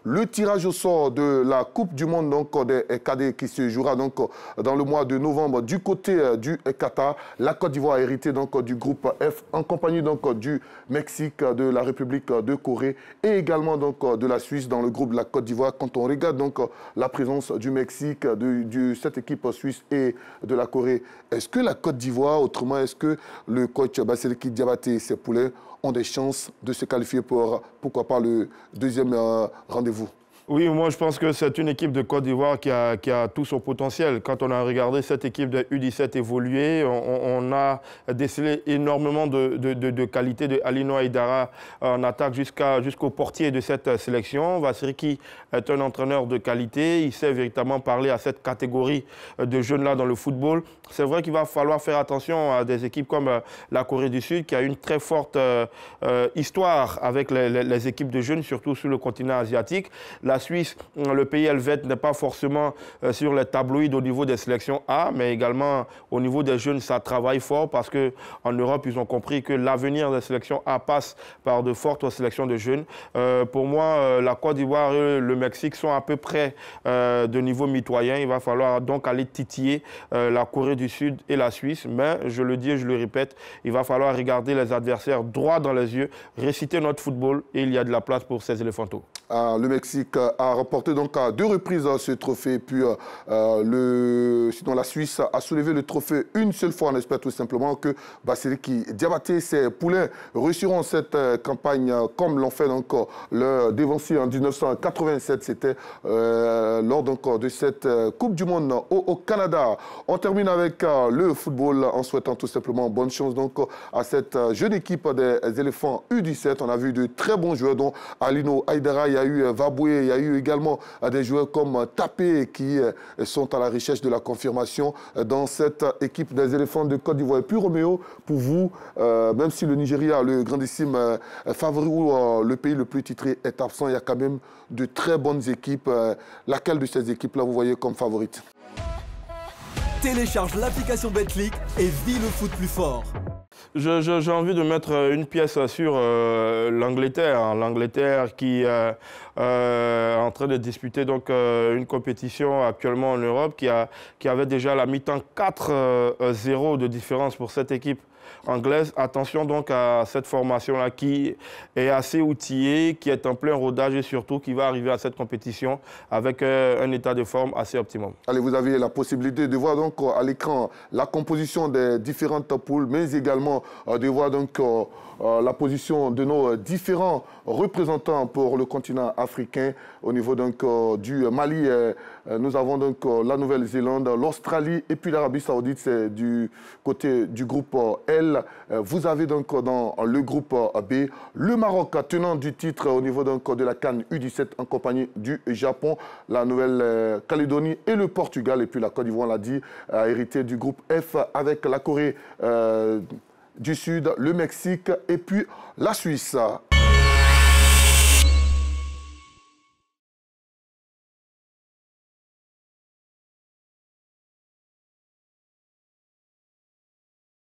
le tirage au sort de la Coupe du Monde donc, des cadets qui se jouera donc, dans le mois de novembre du côté du Qatar. La Côte d'Ivoire a hérité donc, du groupe F en compagnie donc, du Mexique, de la République de Corée et également donc, de la Suisse dans le groupe de la Côte d'Ivoire. Quand on regarde donc, la présence du Mexique, de cette équipe suisse et de la Corée, est-ce que la Côte d'Ivoire, autrement, est-ce que le coach Baseliki Diabaté et ses poulets ont des chances de se qualifier pour, pourquoi pas, le deuxième rendez-vous? Oui, moi je pense que c'est une équipe de Côte d'Ivoire qui a tout son potentiel. Quand on a regardé cette équipe de U17 évoluer, on a décelé énormément de qualité de Alino Aïdara en attaque jusqu'au portier de cette sélection. Vassiriki est un entraîneur de qualité. Il sait véritablement parler à cette catégorie de jeunes-là dans le football. C'est vrai qu'il va falloir faire attention à des équipes comme la Corée du Sud qui a une très forte histoire avec les équipes de jeunes, surtout sur le continent asiatique. La Suisse, le pays helvète n'est pas forcément sur les tabloïds au niveau des sélections A, mais également au niveau des jeunes, ça travaille fort parce qu'en Europe, ils ont compris que l'avenir des sélections A passe par de fortes sélections de jeunes. Pour moi, la Côte d'Ivoire et le Mexique sont à peu près de niveau mitoyen. Il va falloir donc aller titiller la Corée du Sud et la Suisse. Mais je le dis et je le répète, il va falloir regarder les adversaires droit dans les yeux, réciter notre football et il y a de la place pour ces éléphantaux. Le Mexique a remporté donc à 2 reprises ce trophée, puis sinon la Suisse a soulevé le trophée une seule fois. On espère tout simplement que Baseliki Diabaté et ses poulains réussiront cette campagne comme l'ont fait donc le dévancier en 1987. C'était lors donc, de cette Coupe du Monde au Canada. On termine avec le football en souhaitant tout simplement bonne chance donc, à cette jeune équipe des éléphants U17. On a vu de très bons joueurs dont Alino Aïdara, il y a eu Vaboué, il y a eu également des joueurs comme Tapé qui sont à la recherche de la confirmation dans cette équipe des éléphants de Côte d'Ivoire. Et puis Roméo, pour vous, même si le Nigeria, le grandissime favori ou le pays le plus titré est absent, il y a quand même de très bonnes équipes. Laquelle de ces équipes-là vous voyez comme favorite? Télécharge l'application Betclic et vis le foot plus fort. J'ai envie de mettre une pièce sur l'Angleterre. L'Angleterre qui est en train de disputer donc, une compétition actuellement en Europe qui avait déjà la mi-temps 4-0 de différence pour cette équipe anglaise. Attention donc à cette formation-là qui est assez outillée, qui est en plein rodage et surtout qui va arriver à cette compétition avec un état de forme assez optimum. Allez, vous avez la possibilité de voir donc à l'écran la composition des différentes poules, mais également de voir donc la position de nos différents représentants pour le continent africain. Au niveau donc du Mali, nous avons donc la Nouvelle-Zélande, l'Australie et puis l'Arabie Saoudite, c'est du côté du groupe L. Vous avez donc dans le groupe B le Maroc, tenant du titre au niveau donc de la CAN U17 en compagnie du Japon, la Nouvelle-Calédonie et le Portugal. Et puis la Côte d'Ivoire, on l'a dit, a hérité du groupe F avec la Corée du Sud, le Mexique et puis la Suisse.